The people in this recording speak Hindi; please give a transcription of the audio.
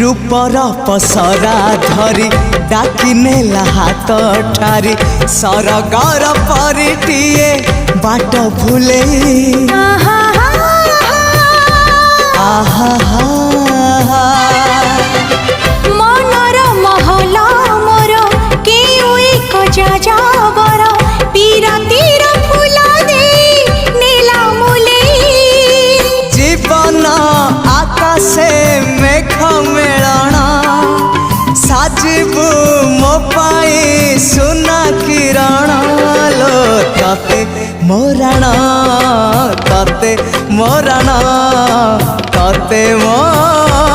रूपर पसरा धरी डाकी नेला हाथ ठारी सरगर परिटिए बाट भूले मनर महल मोर केउ एक जाजावर पीरातीर फूल दे नीला मुले जीवन आकाशे मेघ मेलण साजिबु मो पाई सुना किरण लो तते मोरण तते मोरण तते मोरण।